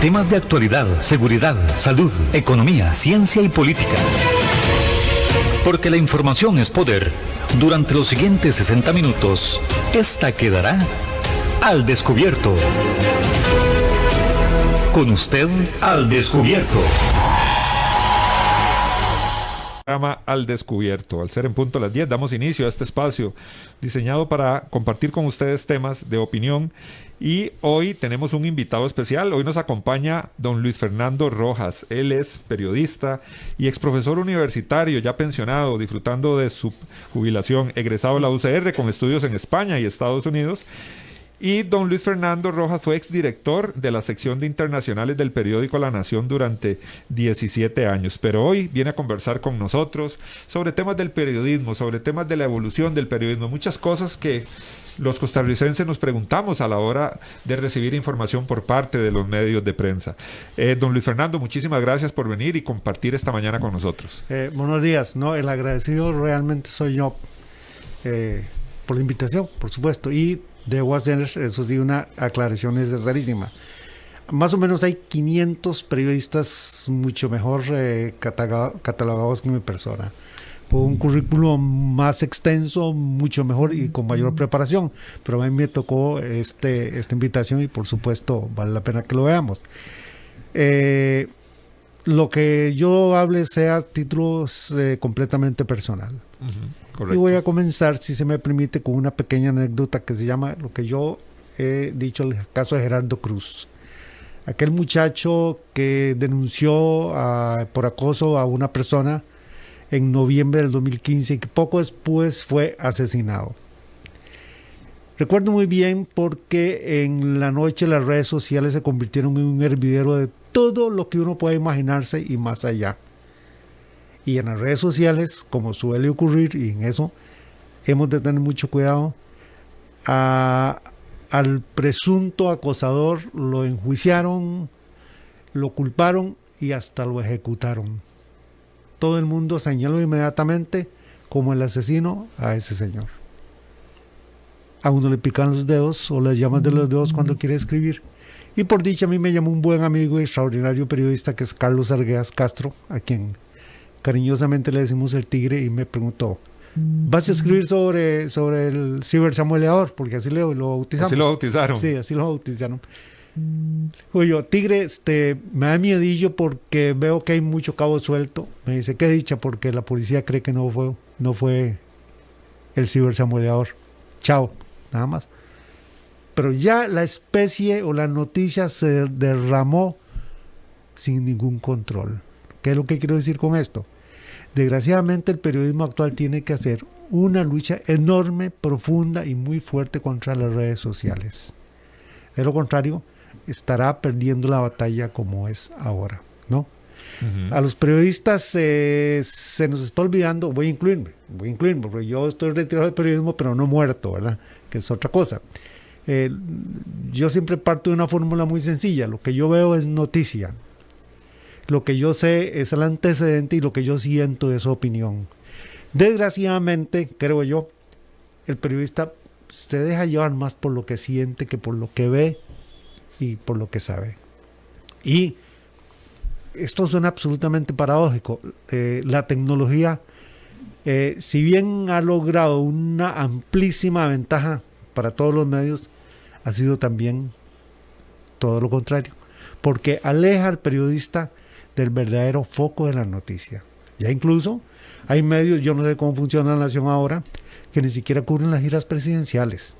Temas de actualidad, seguridad, salud, economía, ciencia y política. Porque la información es poder. Durante los siguientes 60 minutos, esta quedará al descubierto. Con usted al descubierto. Al descubierto. Al ser en punto las 10 damos inicio a este espacio diseñado para compartir con ustedes temas de opinión, y hoy tenemos un invitado especial. Hoy nos acompaña don Luis Fernando Rojas. Él es periodista y exprofesor universitario ya pensionado, disfrutando de su jubilación, egresado de la UCR con estudios en España y Estados Unidos. Y don Luis Fernando Rojas fue exdirector de la sección de internacionales del periódico La Nación durante 17 años. Pero hoy viene a conversar con nosotros sobre temas del periodismo, sobre temas de la evolución del periodismo, muchas cosas que los costarricenses nos preguntamos a la hora de recibir información por parte de los medios de prensa. Don Luis Fernando, muchísimas gracias por venir y compartir esta mañana con nosotros. Buenos días. No, el agradecido realmente soy yo por la invitación, por supuesto, y debo hacer, eso sí, una aclaración necesarísima. Más o menos hay 500 periodistas mucho mejor catalogados que mi persona, con un currículo más extenso, mucho mejor y con mayor preparación, pero a mí me tocó esta invitación y por supuesto vale la pena que lo veamos. Lo que yo hable sea títulos completamente personal. Correcto. Y voy a comenzar, si se me permite, con una pequeña anécdota que se llama lo que yo he dicho, el caso de Gerardo Cruz. Aquel muchacho que denunció por acoso a una persona en noviembre del 2015 y que poco después fue asesinado. Recuerdo muy bien porque en la noche las redes sociales se convirtieron en un hervidero de todo lo que uno puede imaginarse y más allá. Y en las redes sociales, como suele ocurrir, y en eso hemos de tener mucho cuidado, al presunto acosador lo enjuiciaron, lo culparon y hasta lo ejecutaron. Todo el mundo señaló inmediatamente como el asesino a ese señor. A uno le pican los dedos o las llamas de los dedos cuando quiere escribir. Y por dicha a mí me llamó un buen amigo y extraordinario periodista que es Carlos Arguedas Castro, a quien cariñosamente le decimos el Tigre, y me preguntó: ¿vas a escribir sobre el cibersamueleador? Porque así lo bautizamos. Así lo bautizaron. Sí, así lo bautizaron. Oye, Tigre, me da miedillo porque veo que hay mucho cabo suelto. Me dice, qué dicha, porque la policía cree que no fue el cibersamueleador. Chao, nada más. Pero ya la especie o la noticia se derramó sin ningún control. ¿Qué es lo que quiero decir con esto? Desgraciadamente el periodismo actual tiene que hacer una lucha enorme, profunda y muy fuerte contra las redes sociales. De lo contrario, estará perdiendo la batalla como es ahora, ¿no? Uh-huh. A los periodistas se nos está olvidando, voy a incluirme, porque yo estoy retirado del periodismo, pero no muerto, ¿verdad? Que es otra cosa. Yo siempre parto de una fórmula muy sencilla: lo que yo veo es noticia. Lo que yo sé es el antecedente y lo que yo siento es opinión. Desgraciadamente, creo yo, el periodista se deja llevar más por lo que siente que por lo que ve y por lo que sabe. Y esto suena absolutamente paradójico. La tecnología, si bien ha logrado una amplísima ventaja para todos los medios, ha sido también todo lo contrario, porque aleja al periodista del verdadero foco de la noticia. Ya incluso hay medios, yo no sé cómo funciona la Nación ahora, que ni siquiera cubren las giras presidenciales.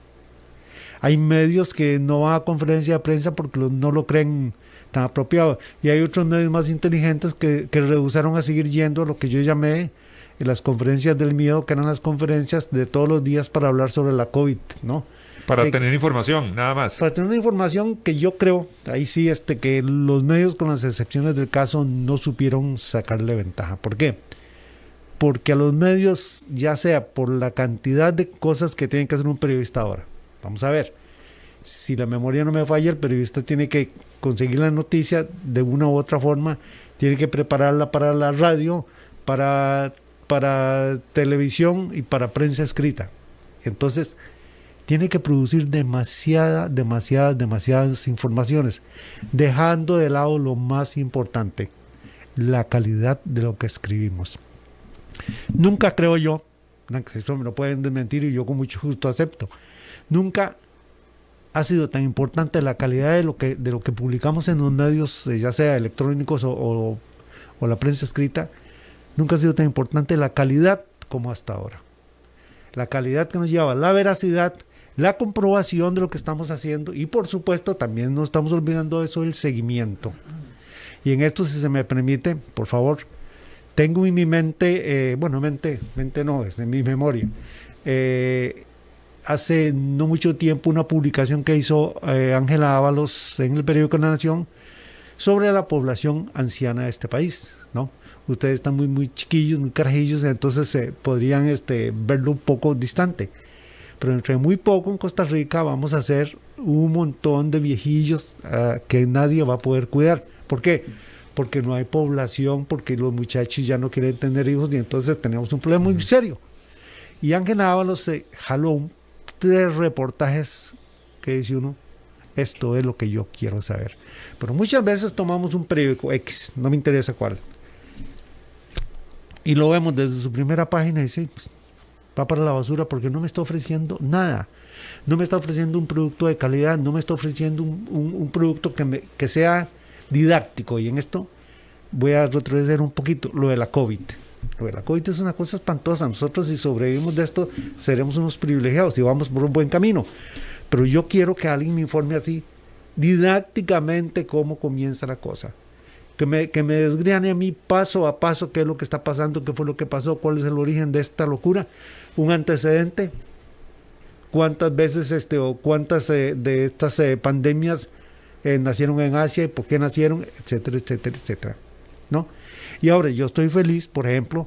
Hay medios que no van a conferencia de prensa porque no lo creen tan apropiado. Y hay otros medios más inteligentes que rehusaron a seguir yendo a lo que yo llamé las conferencias del miedo, que eran las conferencias de todos los días para hablar sobre la COVID, ¿no? Para tener información, nada más. Para tener una información que yo creo, ahí sí, que los medios, con las excepciones del caso, no supieron sacarle ventaja. ¿Por qué? Porque a los medios, ya sea por la cantidad de cosas que tiene que hacer un periodista ahora, vamos a ver, si la memoria no me falla, el periodista tiene que conseguir la noticia de una u otra forma, tiene que prepararla para la radio, para televisión y para prensa escrita. Entonces, tiene que producir demasiadas informaciones, dejando de lado lo más importante, la calidad de lo que escribimos. Nunca creo yo, eso me lo pueden desmentir y yo con mucho gusto acepto, nunca ha sido tan importante la calidad de lo que publicamos en los medios, ya sea electrónicos o la prensa escrita, nunca ha sido tan importante la calidad como hasta ahora. La calidad que nos lleva a la veracidad, la comprobación de lo que estamos haciendo y por supuesto también no estamos olvidando eso, el seguimiento. Y en esto, si se me permite, por favor, tengo en mi mente, mente no, es en mi memoria, hace no mucho tiempo una publicación que hizo Ángela Ábalos en el periódico La Nación sobre la población anciana de este país, ¿no? Ustedes están muy chiquillos, muy carajillos, entonces podrían verlo un poco distante. Pero entre muy poco en Costa Rica vamos a hacer un montón de viejillos que nadie va a poder cuidar. ¿Por qué? Porque no hay población, porque los muchachos ya no quieren tener hijos y entonces tenemos un problema muy serio. Y Ángela Ábalos se jaló 3 reportajes que dice uno, esto es lo que yo quiero saber. Pero muchas veces tomamos un periódico X, no me interesa cuál, y lo vemos desde su primera página y dice, pues, va para la basura porque no me está ofreciendo nada. No me está ofreciendo un producto de calidad, no me está ofreciendo un producto que sea didáctico. Y en esto voy a retroceder un poquito, lo de la COVID. Lo de la COVID es una cosa espantosa. Nosotros, si sobrevivimos de esto, seremos unos privilegiados y vamos por un buen camino. Pero yo quiero que alguien me informe así, didácticamente, cómo comienza la cosa. Que me desgrane a mí paso a paso qué es lo que está pasando, qué fue lo que pasó, cuál es el origen de esta locura, un antecedente, cuántas veces o cuántas de estas pandemias nacieron en Asia y por qué nacieron, etcétera, etcétera, etcétera, ¿no? Y ahora yo estoy feliz, por ejemplo,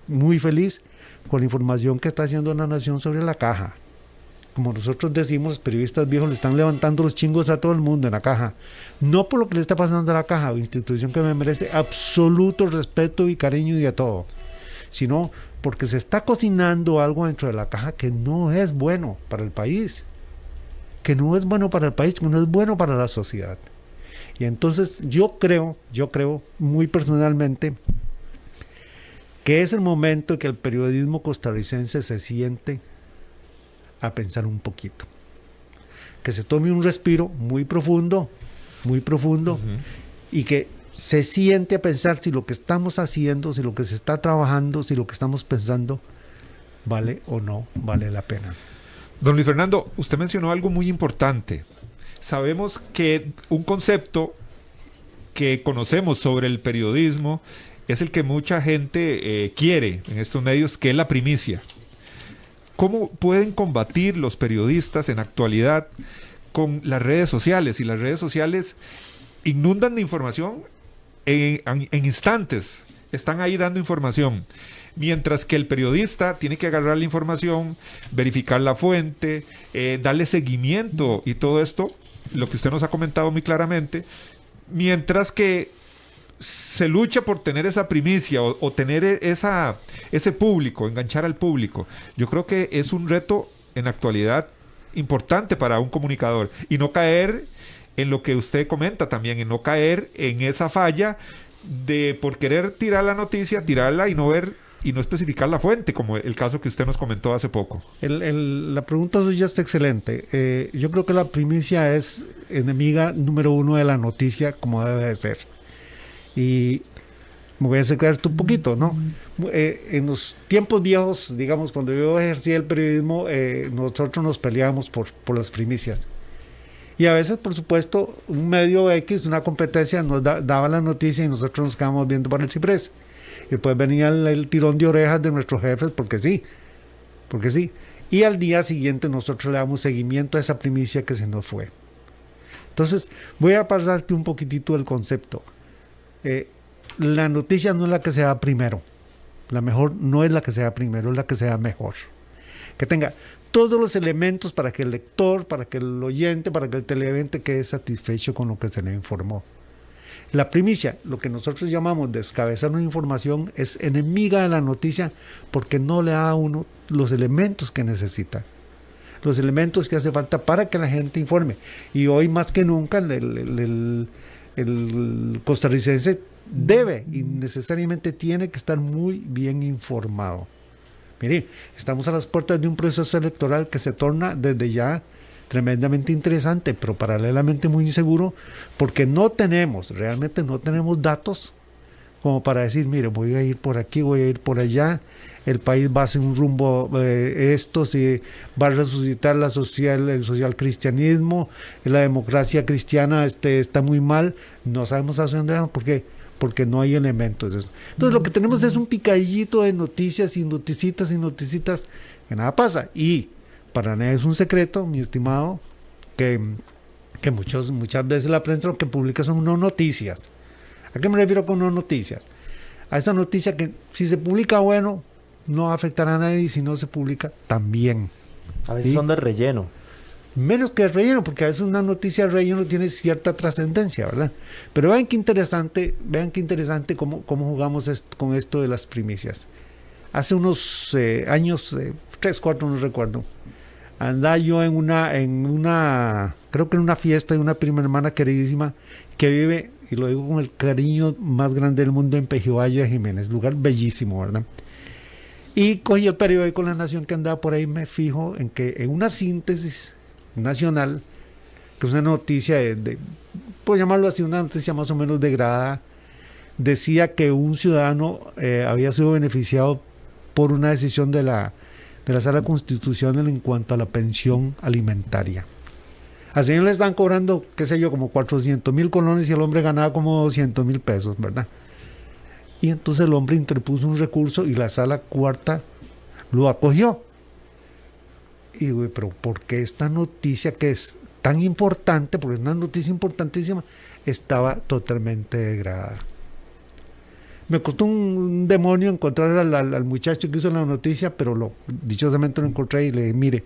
muy feliz con la información que está haciendo La Nación sobre la caja. Como nosotros decimos, los periodistas viejos le están levantando los chingos a todo el mundo en la caja. No por lo que le está pasando a la caja, institución que me merece absoluto respeto y cariño y de todo, sino porque se está cocinando algo dentro de la caja que no es bueno para el país, que no es bueno para el país, que no es bueno para la sociedad. Y entonces yo creo muy personalmente que es el momento en que el periodismo costarricense se siente a pensar un poquito, que se tome un respiro muy profundo, y que se siente a pensar si lo que estamos haciendo, si lo que se está trabajando, si lo que estamos pensando vale o no vale la pena. Don Luis Fernando, usted mencionó algo muy importante. Sabemos que un concepto que conocemos sobre el periodismo es el que mucha gente quiere en estos medios, que es la primicia. ¿Cómo pueden combatir los periodistas en actualidad con las redes sociales? Y las redes sociales inundan de información en instantes. Están ahí dando información. Mientras que el periodista tiene que agarrar la información, verificar la fuente, darle seguimiento y todo esto, lo que usted nos ha comentado muy claramente, mientras que se lucha por tener esa primicia o tener ese público, enganchar al público. Yo creo que es un reto en la actualidad importante para un comunicador y no caer en lo que usted comenta también, en no caer en esa falla de por querer tirar la noticia, tirarla y no ver y no especificar la fuente, como el caso que usted nos comentó hace poco. La pregunta suya está excelente. Yo creo que la primicia es enemiga número 1 de la noticia, como debe de ser. Y me voy a acercar un poquito, ¿no? En los tiempos viejos, digamos, cuando yo ejercía el periodismo, nosotros nos peleábamos por las primicias. Y a veces, por supuesto, un medio X, una competencia, nos daba la noticia y nosotros nos quedábamos viendo por el ciprés. Y después venía el tirón de orejas de nuestros jefes, porque sí. Y al día siguiente nosotros le damos seguimiento a esa primicia que se nos fue. Entonces, voy a pasarte un poquitito el concepto. La noticia no es la que sea primero. La mejor no es la que sea primero, es la que sea mejor. Que tenga todos los elementos para que el lector, para que el oyente, para que el televidente quede satisfecho con lo que se le informó. La primicia, lo que nosotros llamamos descabezar una información, es enemiga de la noticia porque no le da a uno los elementos que necesita. los elementos que hace falta para que la gente informe. Y hoy más que nunca el costarricense debe y necesariamente tiene que estar muy bien informado. Mire, estamos a las puertas de un proceso electoral que se torna desde ya tremendamente interesante, pero paralelamente muy inseguro, porque realmente no tenemos datos como para decir, mire, voy a ir por aquí, voy a ir por allá, el país va a hacer un rumbo, si va a resucitar el social cristianismo, la democracia cristiana está muy mal, no sabemos hacia dónde vamos, porque no hay elementos de eso. Entonces lo que tenemos es un picadillito de noticias y noticitas que nada pasa. Y para nadie es un secreto, mi estimado, que muchas veces la prensa lo que publica son no noticias. ¿A qué me refiero con no noticias? A esa noticia que si se publica, bueno, no afectará a nadie, y si no se publica, también. A veces son de relleno. Menos que el relleno, porque a veces una noticia de relleno tiene cierta trascendencia, ¿verdad? Pero vean qué interesante cómo jugamos con esto de las primicias. Hace unos años, 3, 4, no recuerdo, andaba yo creo que en una fiesta de una prima hermana queridísima que vive, y lo digo con el cariño más grande del mundo, en Pejivalle de Jiménez, lugar bellísimo, ¿verdad? Y cogí el periódico La Nación que andaba por ahí, me fijo en que en una síntesis nacional, que es una noticia puedo llamarlo así, una noticia más o menos degradada, decía que un ciudadano había sido beneficiado por una decisión de la Sala Constitucional en cuanto a la pensión alimentaria. Al señor le están cobrando, qué sé yo, como 400,000 colones y el hombre ganaba como 200,000 pesos, ¿verdad? Y entonces el hombre interpuso un recurso y la Sala Cuarta lo acogió. Y digo, pero ¿por qué esta noticia que es tan importante, porque es una noticia importantísima, estaba totalmente degradada? Me costó un demonio encontrar al muchacho que hizo la noticia, pero dichosamente lo encontré y le dije, mire,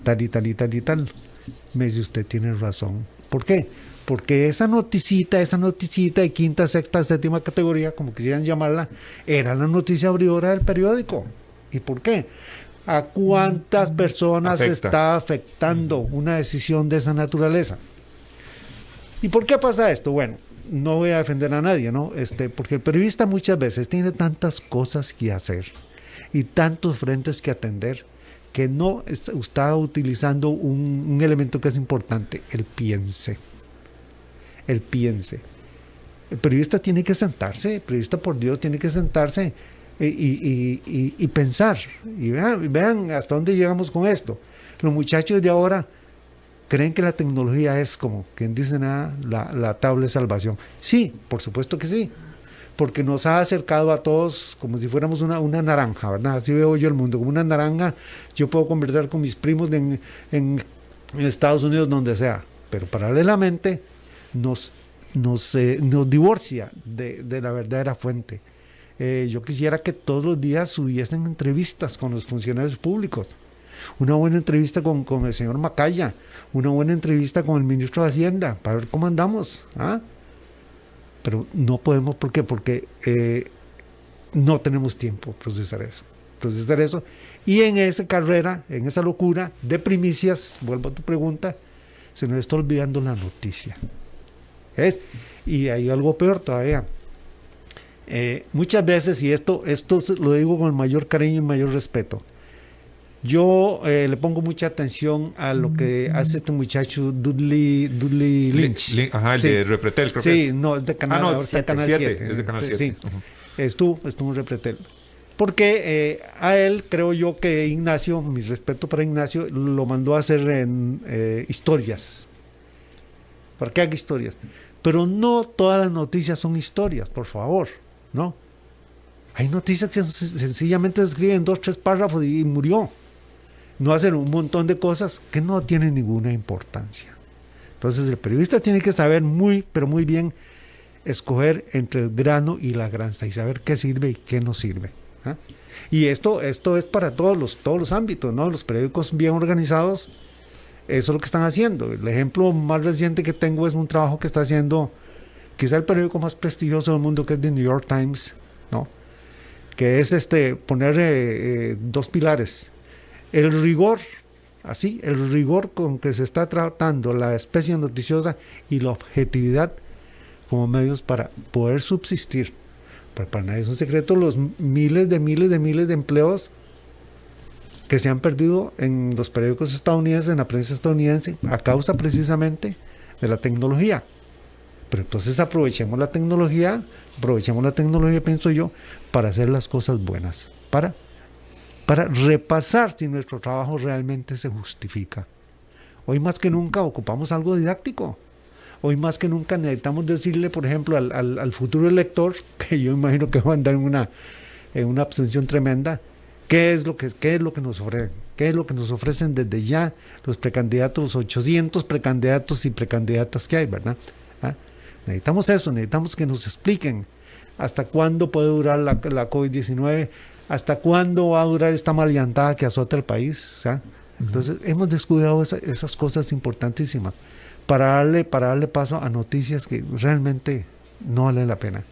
tal y tal y tal y tal. Me dice, usted tiene razón. ¿Por qué? Porque esa noticita de quinta, sexta, séptima categoría, como quisieran llamarla, era la noticia abridora del periódico. ¿Y por qué? ¿A cuántas personas está afectando una decisión de esa naturaleza? ¿Y por qué pasa esto? Bueno, no voy a defender a nadie, ¿no? Porque el periodista muchas veces tiene tantas cosas que hacer y tantos frentes que atender que no está utilizando un elemento que es importante, el piense. El piense. El periodista tiene que sentarse, el periodista, por Dios, tiene que sentarse y pensar. Y vean hasta dónde llegamos con esto. Los muchachos de ahora creen que la tecnología es, como quien dice, la tabla de salvación. Sí, por supuesto que sí, porque nos ha acercado a todos como si fuéramos una naranja, ¿verdad? Así veo yo el mundo, como una naranja. Yo puedo conversar con mis primos en Estados Unidos, donde sea, pero paralelamente nos divorcia de la verdadera fuente. Yo quisiera que todos los días hubiesen entrevistas con los funcionarios públicos, una buena entrevista con el señor Macaya, una buena entrevista con el ministro de Hacienda, para ver cómo andamos, ¿ah? Pero no podemos, ¿por qué? Porque no tenemos tiempo procesar eso. Y en esa carrera, en esa locura de primicias, vuelvo a tu pregunta, se nos está olvidando la noticia. Y hay algo peor todavía. Muchas veces, y esto lo digo con el mayor cariño y mayor respeto, yo le pongo mucha atención a lo que hace este muchacho Dudley Lynch. El sí. de Repretel, creo que sí, es. no, es de Canal 7. Es de Canal 7. Sí, estuvo en Repretel. Porque a él, creo yo que Ignacio, mis respetos para Ignacio, lo mandó a hacer en historias. ¿Para qué haga historias? Pero no todas las noticias son historias, por favor, ¿no? Hay noticias que sencillamente se escriben 2, 3 párrafos y murió. No hacen un montón de cosas que no tienen ninguna importancia. Entonces el periodista tiene que saber pero muy bien escoger entre el grano y la granza y saber qué sirve y qué no sirve. ¿Ah? Y esto es para todos los ámbitos, ¿no? Los periódicos bien organizados, eso es lo que están haciendo. El ejemplo más reciente que tengo es un trabajo que está haciendo quizá el periódico más prestigioso del mundo, que es The New York Times, ¿no? Que es poner 2 pilares: el rigor así, el rigor con que se está tratando la especie noticiosa y la objetividad como medios para poder subsistir. Pero para nadie es un secreto los miles de empleos que se han perdido en los periódicos estadounidenses, en la prensa estadounidense, a causa precisamente de la tecnología. Pero entonces aprovechemos la tecnología, pienso yo, para hacer las cosas buenas, para repasar si nuestro trabajo realmente se justifica. Hoy más que nunca ocupamos algo didáctico. Hoy más que nunca necesitamos decirle, por ejemplo, al futuro elector, que yo imagino que va a andar en una abstención tremenda, qué es lo que nos ofrecen, qué es lo que nos ofrecen desde ya los precandidatos, los 800 precandidatos y precandidatas que hay, ¿verdad? ¿Ah? Necesitamos eso, necesitamos que nos expliquen hasta cuándo puede durar la COVID-19, hasta cuándo va a durar esta maleantada que azota el país. ¿Ah? Entonces hemos descuidado esas cosas importantísimas para darle paso a noticias que realmente no valen la pena.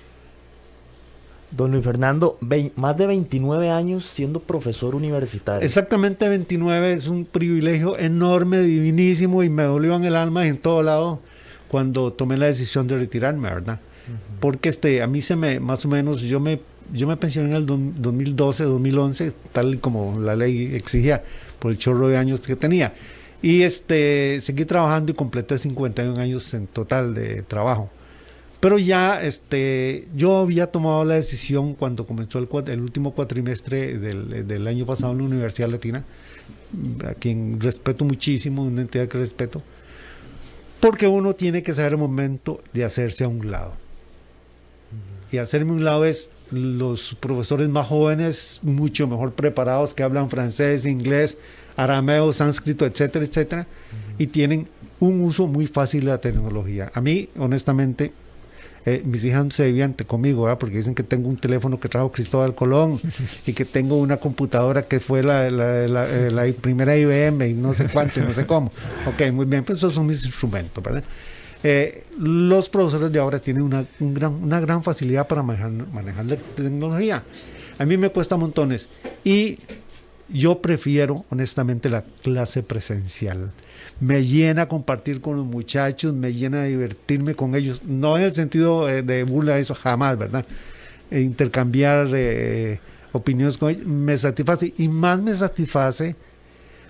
Don Luis Fernando, más de 29 años siendo profesor universitario. Exactamente 29, es un privilegio enorme, divinísimo, y me dolió en el alma y en todo lado cuando tomé la decisión de retirarme, ¿verdad? Uh-huh. Porque a mí más o menos, yo me pensioné en el 2012, 2011, tal como la ley exigía, por el chorro de años que tenía. Y seguí trabajando y completé 51 años en total de trabajo. Pero ya yo había tomado la decisión cuando comenzó el último cuatrimestre del año pasado en la Universidad Latina, a quien respeto muchísimo, una entidad que respeto, porque uno tiene que saber el momento de hacerse a un lado. Y hacerme a un lado es los profesores más jóvenes, mucho mejor preparados, que hablan francés, inglés, arameo, sánscrito, etcétera, etcétera, y tienen un uso muy fácil de la tecnología. A mí, honestamente, mis hijas se divierte conmigo, ¿verdad? Porque dicen que tengo un teléfono que trajo Cristóbal Colón y que tengo una computadora que fue la primera IBM y no sé cuánto y no sé cómo. Ok, muy bien, pues esos son mis instrumentos, ¿verdad? Los profesores de ahora tienen una gran facilidad para manejar la tecnología. A mí me cuesta montones y yo prefiero honestamente la clase presencial. Me llena compartir con los muchachos, me llena divertirme con ellos, no en el sentido de burla, eso jamás, ¿verdad? Intercambiar opiniones con ellos me satisface, y más me satisface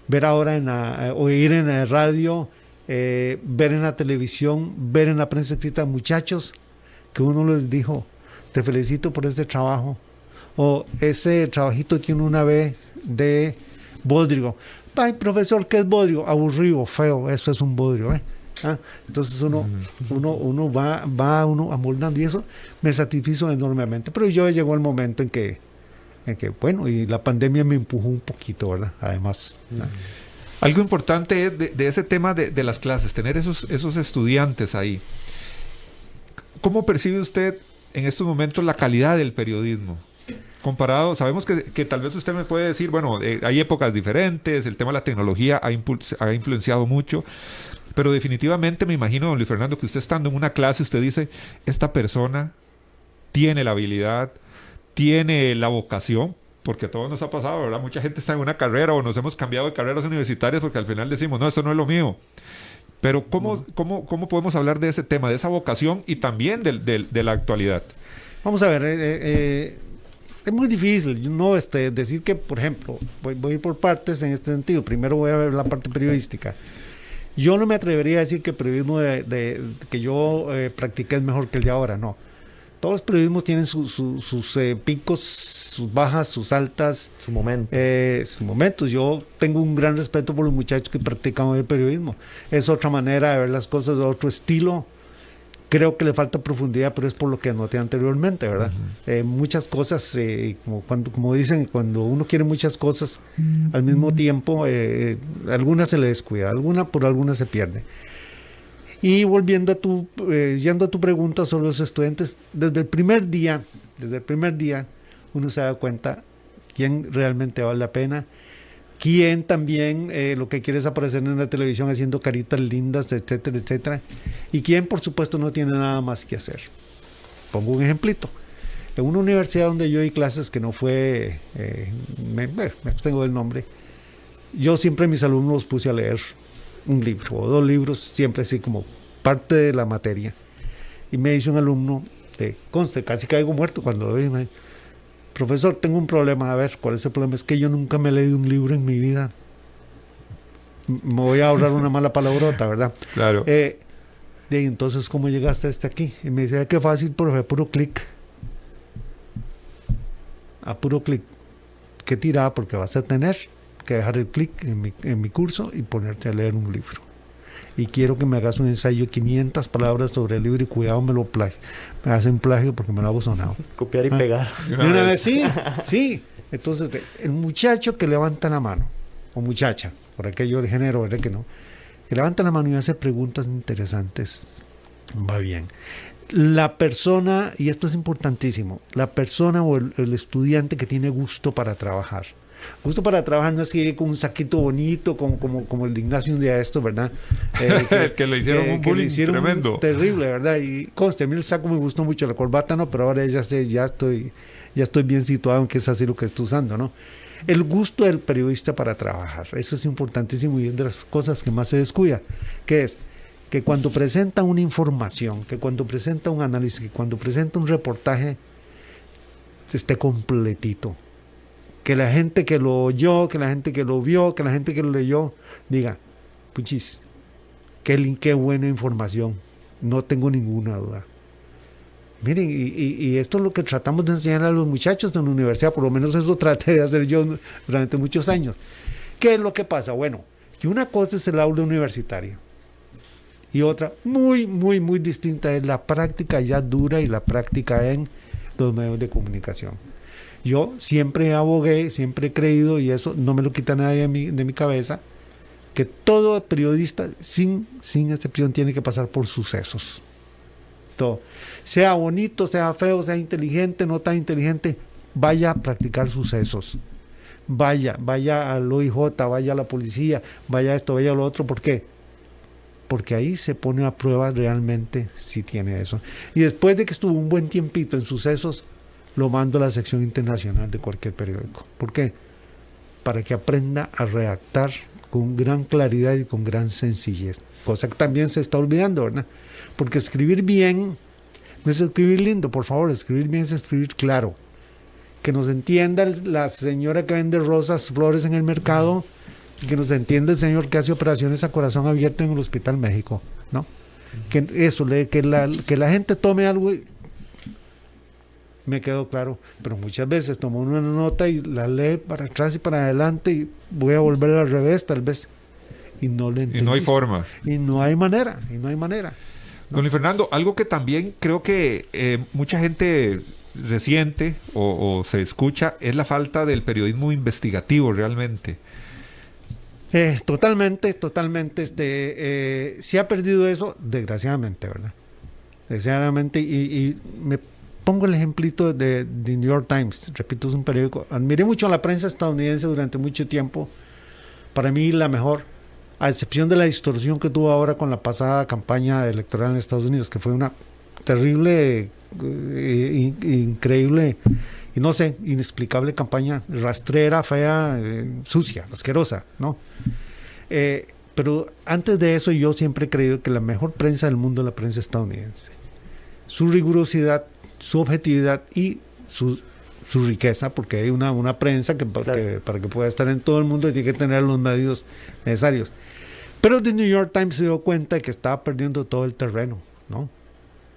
ver ahora oír en la radio, ver en la televisión, ver en la prensa escrita muchachos que uno les dijo, te felicito por este trabajo, o ese trabajito tiene una B de bodrio. Ay, profesor, ¿qué es bodrio? Aburrido, feo, eso es un bodrio, ¿eh? ¿Ah? Entonces uno va amoldando, y eso me satisfizo enormemente. Pero yo llegó el momento en que bueno, y la pandemia me empujó un poquito, ¿verdad? Además. Algo importante es de ese tema de las clases, tener esos estudiantes ahí. ¿Cómo percibe usted en estos momentos la calidad del periodismo? Comparado, sabemos que tal vez usted me puede decir, bueno, hay épocas diferentes, el tema de la tecnología ha influenciado mucho, pero definitivamente me imagino, don Luis Fernando, que usted estando en una clase, usted dice, esta persona tiene la habilidad, tiene la vocación, porque a todos nos ha pasado, ¿verdad? Mucha gente está en una carrera o nos hemos cambiado de carreras universitarias porque al final decimos, no, eso no es lo mío. Pero ¿cómo podemos hablar de ese tema, de esa vocación y también de la actualidad? Vamos a ver, es muy difícil, ¿no? Decir que, por ejemplo, voy a ir por partes en este sentido. Primero voy a ver la parte periodística. Yo no me atrevería a decir que el periodismo que yo practiqué es mejor que el de ahora, no. Todos los periodismos tienen sus picos, sus bajas, sus altas. Su momento. Sus momentos. Yo tengo un gran respeto por los muchachos que practican el periodismo. Es otra manera de ver las cosas, de otro estilo. Creo que le falta profundidad, pero es por lo que anoté anteriormente, ¿verdad? Uh-huh. Muchas cosas, como dicen, cuando uno quiere muchas cosas al mismo tiempo, algunas se le descuida, algunas se pierde. Y volviendo yendo a tu pregunta sobre los estudiantes, desde el primer día, uno se da cuenta quién realmente vale la pena, quién también lo que quiere es aparecer en la televisión haciendo caritas lindas, etcétera, etcétera, y quién por supuesto no tiene nada más que hacer. Pongo un ejemplito. En una universidad donde yo di clases, que no fue, me abstengo del nombre, yo siempre a mis alumnos los puse a leer un libro o 2 libros, siempre así como parte de la materia. Y me dice un alumno, conste, casi caigo muerto cuando lo vi, me dice, profesor, tengo un problema. A ver, ¿cuál es el problema? Es que yo nunca me he leído un libro en mi vida. Me voy a ahorrar una mala palabrota, ¿verdad? Claro. Entonces, ¿cómo llegaste hasta aquí? Y me dice, qué fácil, profe, puro clic. A puro clic. ¿Qué tirada? Porque vas a tener que dejar el clic en mi curso y ponerte a leer un libro. Y quiero que me hagas un ensayo de 500 palabras sobre el libro y cuidado me lo plagio. Me hacen plagio porque me lo hago sonado. Copiar y pegar. Y una vez, sí. Entonces, el muchacho que levanta la mano, o muchacha, por aquello del género, ¿verdad que no? Que levanta la mano y hace preguntas interesantes, va bien. La persona, y esto es importantísimo, la persona o el estudiante que tiene gusto para trabajar. Gusto para trabajar no es que llegue con un saquito bonito, como el de Ignacio un día de estos, ¿verdad? Que le hicieron un bullying tremendo. Terrible, ¿verdad? Y conste, a mí el saco me gustó mucho, la corbata no, pero ahora ya estoy bien situado en que es así lo que estoy usando, ¿no? El gusto del periodista para trabajar, eso es importantísimo y es de las cosas que más se descuida, que es que cuando presenta una información, que cuando presenta un análisis, que cuando presenta un reportaje, esté completito. Que la gente que lo oyó, que la gente que lo vio, que la gente que lo leyó, diga, puchis, qué buena información, no tengo ninguna duda. Miren, y esto es lo que tratamos de enseñar a los muchachos en la universidad, por lo menos eso traté de hacer yo durante muchos años. ¿Qué es lo que pasa? Bueno, que una cosa es el aula universitaria y otra muy, muy, muy distinta es la práctica ya dura y la práctica en los medios de comunicación. Yo siempre abogué, siempre he creído, y eso no me lo quita nadie de mi cabeza, que todo periodista, sin excepción, tiene que pasar por sucesos. Todo. Sea bonito, sea feo, sea inteligente, no tan inteligente, vaya a practicar sucesos. Vaya al OIJ, vaya a la policía, vaya a esto, vaya a lo otro. ¿Por qué? Porque ahí se pone a prueba realmente si tiene eso. Y después de que estuvo un buen tiempito en sucesos, lo mando a la sección internacional de cualquier periódico. ¿Por qué? Para que aprenda a redactar con gran claridad y con gran sencillez. Cosa que también se está olvidando, ¿verdad? Porque escribir bien no es escribir lindo, por favor, escribir bien es escribir claro. Que nos entienda la señora que vende rosas, flores en el mercado, y que nos entienda el señor que hace operaciones a corazón abierto en el Hospital México, ¿no? Que eso, que la gente tome algo y me quedó claro, pero muchas veces tomo una nota y la lee para atrás y para adelante y voy a volver al revés tal vez y no le entendí. Y no hay forma. Y no hay manera. Don Luis Fernando, algo que también creo que mucha gente resiente o se escucha es la falta del periodismo investigativo realmente. Totalmente. Se ha perdido eso, desgraciadamente, ¿verdad? Desgraciadamente, y me pongo el ejemplito de The New York Times, repito, es un periódico. Admiré mucho a la prensa estadounidense durante mucho tiempo. Para mí la mejor, a excepción de la distorsión que tuvo ahora con la pasada campaña electoral en Estados Unidos, que fue una terrible, increíble, y no sé, inexplicable campaña, rastrera, fea, sucia, asquerosa, ¿no? Pero antes de eso yo siempre he creído que la mejor prensa del mundo es la prensa estadounidense. Su rigurosidad, su objetividad y su riqueza, porque hay una prensa que para que pueda estar en todo el mundo tiene que tener los medios necesarios. Pero The New York Times se dio cuenta de que estaba perdiendo todo el terreno, ¿no?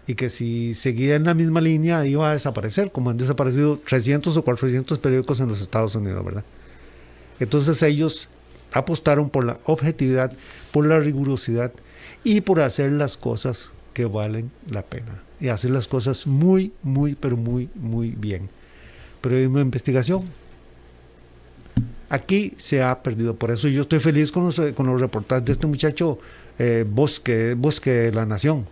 Y que si seguía en la misma línea iba a desaparecer, como han desaparecido 300 o 400 periódicos en los Estados Unidos, ¿verdad? Entonces ellos apostaron por la objetividad, por la rigurosidad y por hacer las cosas que valen la pena. Y hacer las cosas muy, pero muy bien. Periodismo de investigación. Aquí se ha perdido. Por eso yo estoy feliz con los reportajes de este muchacho Bosque de la Nación.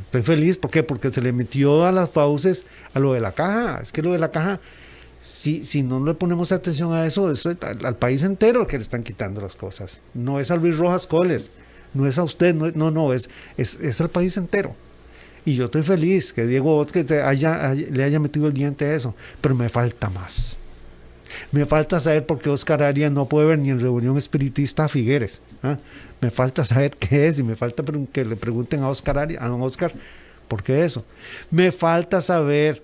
Estoy feliz. ¿Por qué? Porque se le metió a las fauces a lo de la caja. Es que lo de la caja, si no le ponemos atención a eso, es al país entero que le están quitando las cosas. No es a Luis Rojas Coles, no es a usted, es al país entero. Y yo estoy feliz que Diego Bosque le haya metido el diente a eso, pero me falta más. Me falta saber por qué Oscar Arias no puede ver ni en reunión espiritista a Figueres. Me falta saber qué es y me falta que le pregunten a Oscar Arias, a don Oscar, ¿por qué eso? Me falta saber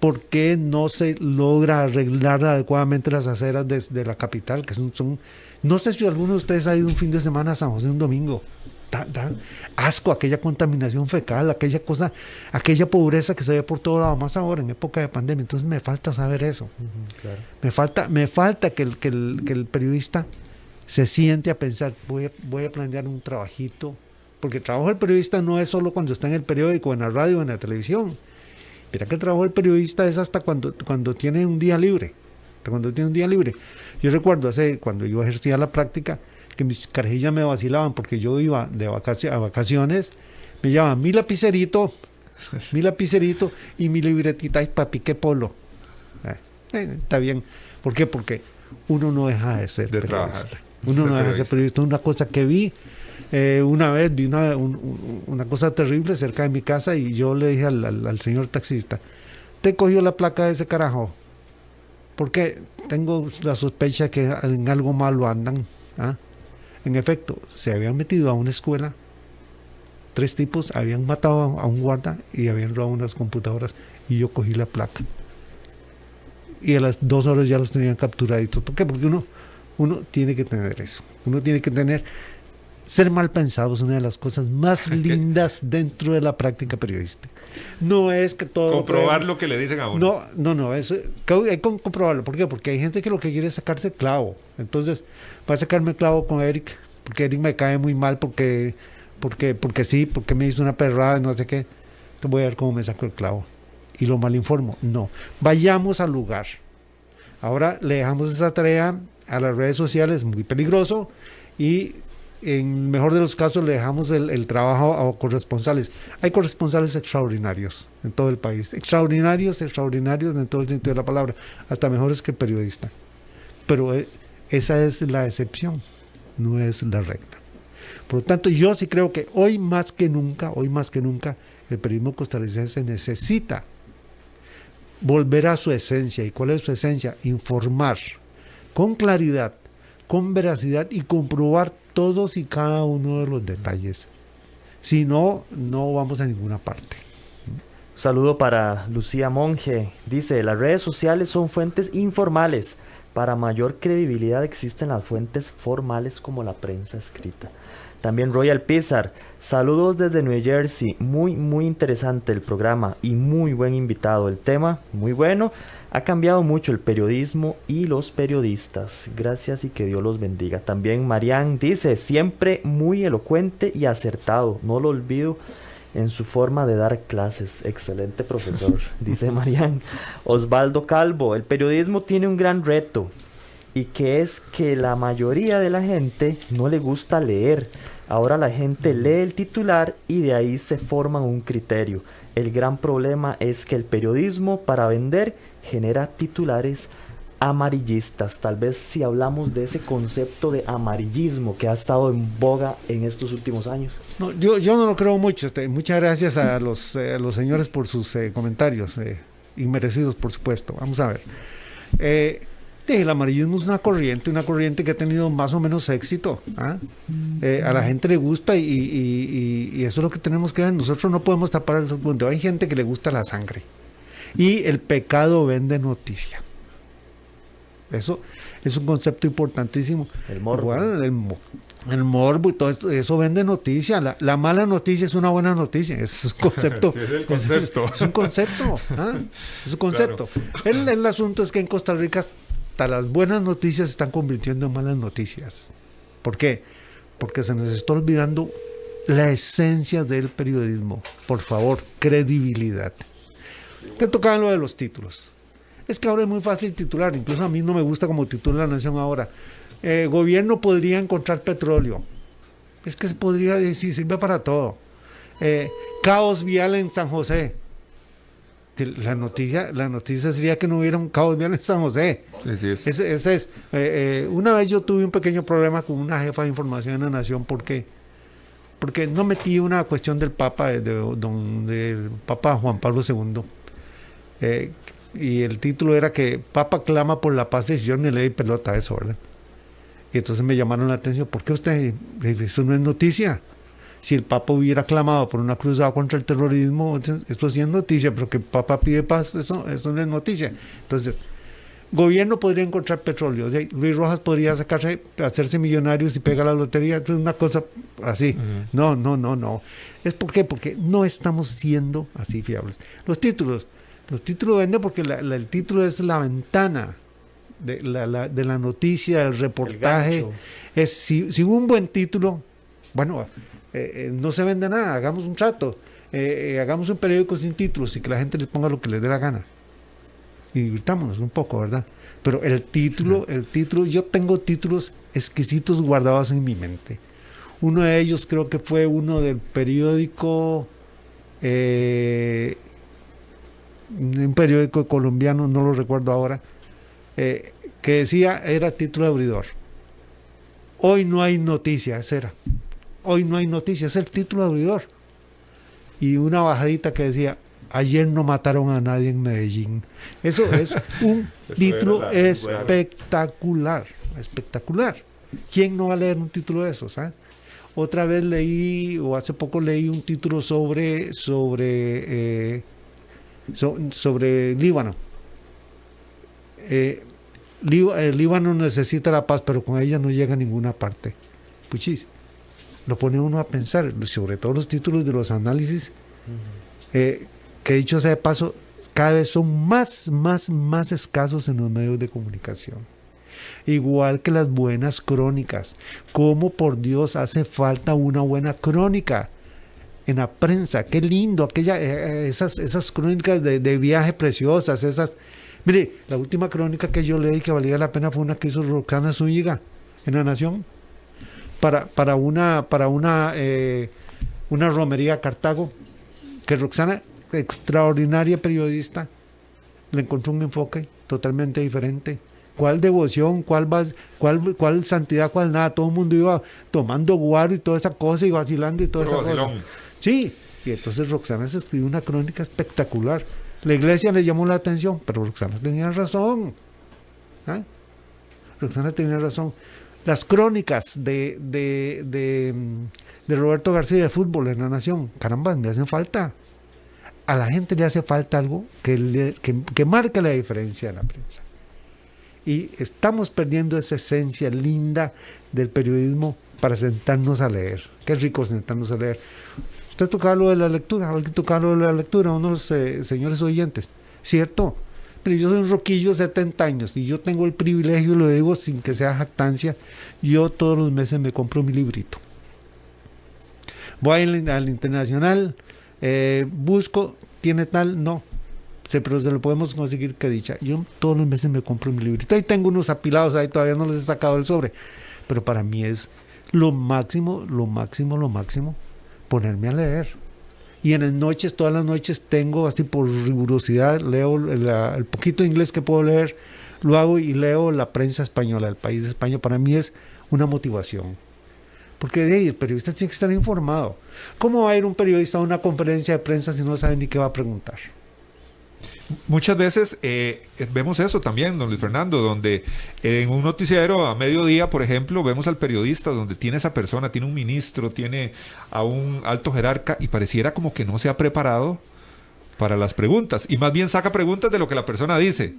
por qué no se logra arreglar adecuadamente las aceras de la capital, que son... No sé si alguno de ustedes ha ido un fin de semana a San José un domingo. Da asco aquella contaminación fecal, aquella cosa, aquella pobreza que se ve por todo lado, más ahora en época de pandemia. Entonces me falta saber eso. Claro. Me falta que el periodista se siente a pensar, voy a planear un trabajito, porque el trabajo del periodista no es solo cuando está en el periódico, en la radio, en la televisión. Mira que el trabajo del periodista es hasta cuando tiene un día libre. Yo recuerdo cuando yo ejercía la práctica, que mis carajillas me vacilaban porque yo iba a vacaciones, me llamaban mi lapicerito y mi libretita y papi, qué polo. Está bien. ¿Por qué? Porque uno no deja de ser periodista. Uno no deja de ser periodista. Una cosa que vi, una vez vi una cosa terrible cerca de mi casa y yo le dije al señor taxista, ¿te cogió la placa de ese carajo? Porque tengo la sospecha que en algo malo andan. En efecto, se habían metido a una escuela, 3 tipos habían matado a un guarda y habían robado unas computadoras y yo cogí la placa. Y a las 2 horas ya los tenían capturaditos. ¿Por qué? Porque uno tiene que tener eso. Uno tiene que ser mal pensado es una de las cosas más lindas dentro de la práctica periodística. No es que todo... Comprobar lo que le dicen a uno. No, eso hay que comprobarlo. ¿Por qué? Porque hay gente que lo que quiere es sacarse el clavo. Entonces, va a sacarme el clavo con Eric, porque Eric me cae muy mal, porque sí, porque me hizo una perrada, no sé qué. Te voy a ver cómo me saco el clavo. Y lo mal informo. No. Vayamos al lugar. Ahora le dejamos esa tarea a las redes sociales, muy peligroso, y en el mejor de los casos le dejamos el trabajo a corresponsales. Hay corresponsales extraordinarios en todo el país, extraordinarios en todo el sentido de la palabra, hasta mejores que el periodista. Pero esa es la excepción, no es la regla. Por lo tanto, yo sí creo que hoy más que nunca, el periodismo costarricense necesita volver a su esencia. ¿Y cuál es su esencia? Informar con claridad, con veracidad y comprobar todos y cada uno de los detalles. Si no, no vamos a ninguna parte. Saludo para Lucía Monge. Dice, las redes sociales son fuentes informales. Para mayor credibilidad existen las fuentes formales como la prensa escrita. También Royal Pizar. Saludos desde New Jersey. Muy interesante el programa y muy buen invitado. El tema, muy bueno. Ha cambiado mucho el periodismo y los periodistas. Gracias y que Dios los bendiga. También Marian dice, siempre muy elocuente y acertado. No lo olvido en su forma de dar clases. Excelente profesor, dice Marian. Osvaldo Calvo, el periodismo tiene un gran reto. Y que es que la mayoría de la gente no le gusta leer. Ahora la gente lee el titular y de ahí se forman un criterio. El gran problema es que el periodismo para vender genera titulares amarillistas. Tal vez si hablamos de ese concepto de amarillismo que ha estado en boga en estos últimos años. No, yo no lo creo mucho. Muchas gracias a los señores por sus comentarios, inmerecidos por supuesto. Vamos a ver. El amarillismo es una corriente que ha tenido más o menos éxito. A la gente le gusta y eso es lo que tenemos que ver. Nosotros no podemos tapar el punto. Hay gente que le gusta la sangre y el pecado vende noticia. Eso es un concepto importantísimo. El morbo. Igual, el morbo y todo esto, eso vende noticia. La mala noticia es una buena noticia. Es un concepto. Sí, es el concepto. Es un concepto. Es un concepto. Claro. El asunto es que en Costa Rica hasta las buenas noticias se están convirtiendo en malas noticias. ¿Por qué? Porque se nos está olvidando la esencia del periodismo. Por favor, credibilidad. Te tocaban lo de los títulos. Es que ahora es muy fácil titular, incluso a mí no me gusta como titula La Nación ahora. Gobierno podría encontrar petróleo. Es que se podría decir, sirve para todo. Caos vial en San José. La noticia sería que no hubiera un caos vial en San José. Sí, es. Ese es. Una vez yo tuve un pequeño problema con una jefa de información en La Nación porque no metí una cuestión del Papa, del Papa Juan Pablo II. y el título era que Papa clama por la paz, yo ni leí pelota a eso, ¿verdad? Y entonces me llamaron la atención, ¿por qué usted? Esto no es noticia. Si el Papa hubiera clamado por una cruzada contra el terrorismo, esto sí es noticia, pero que el Papa pide paz, eso no es noticia. Entonces, gobierno podría encontrar petróleo, o sea, Luis Rojas podría hacerse millonario si pega la lotería, es una cosa así. No. ¿Es por qué? Porque no estamos siendo así fiables. Los títulos venden porque el título es la ventana de la noticia, del reportaje. Es si un buen título, bueno, no se vende nada, hagamos un trato, hagamos un periódico sin títulos y que la gente les ponga lo que les dé la gana. Y divirtámonos un poco, ¿verdad? Pero el título, yo tengo títulos exquisitos guardados en mi mente. Uno de ellos creo que fue uno del periódico, un periódico colombiano, no lo recuerdo ahora, que decía, era título abridor. Hoy no hay noticias, Hoy no hay noticias, es el título abridor. Y una bajadita que decía, ayer no mataron a nadie en Medellín. Eso es un título espectacular. ¿Quién no va a leer un título de esos? Otra vez leí, o hace poco leí un título sobre Líbano. Líbano necesita la paz, pero con ella no llega a ninguna parte. Puchis, lo pone uno a pensar, sobre todo los títulos de los análisis, que dicho sea de paso, cada vez son más escasos en los medios de comunicación. Igual que las buenas crónicas. ¿Cómo por Dios hace falta una buena crónica en la prensa? Qué lindo, esas crónicas de viaje preciosas, esas. Mire, la última crónica que yo leí que valía la pena fue una que hizo Roxana Zúñiga en La Nación para una romería a Cartago, que Roxana, extraordinaria periodista, le encontró un enfoque totalmente diferente. ¿Cuál devoción? ¿Cuál santidad? ¿Cuál nada? Todo el mundo iba tomando guaro y toda esa cosa y vacilando y toda esa cosa. Sí, y entonces Roxana se escribió una crónica espectacular. La iglesia le llamó la atención, pero Roxana tenía razón. Roxana tenía razón. Las crónicas de Roberto García de fútbol en La Nación, caramba, me hacen falta. A la gente le hace falta algo que marque la diferencia en la prensa. Y estamos perdiendo esa esencia linda del periodismo para sentarnos a leer. Qué rico sentarnos a leer. Usted tocaba lo de la lectura, alguien tocaba lo de la lectura, unos señores oyentes, ¿cierto? Pero yo soy un roquillo de 70 años y yo tengo el privilegio, lo digo sin que sea jactancia, yo todos los meses me compro mi librito. Voy al internacional, busco, tiene tal, no. Pero se lo podemos conseguir, que dicha. Yo todos los meses me compro mi librito. Ahí tengo unos apilados, ahí todavía no les he sacado el sobre. Pero para mí es lo máximo, ponerme a leer. Y en las noches, todas las noches tengo, así por rigurosidad, leo el poquito de inglés que puedo leer, lo hago y leo la prensa española, el País de España. Para mí es una motivación. Porque el periodista tiene que estar informado. ¿Cómo va a ir un periodista a una conferencia de prensa si no sabe ni qué va a preguntar? Muchas veces vemos eso también, don Luis Fernando, donde en un noticiero a mediodía, por ejemplo, vemos al periodista donde tiene esa persona, tiene un ministro, tiene a un alto jerarca y pareciera como que no se ha preparado para las preguntas y más bien saca preguntas de lo que la persona dice.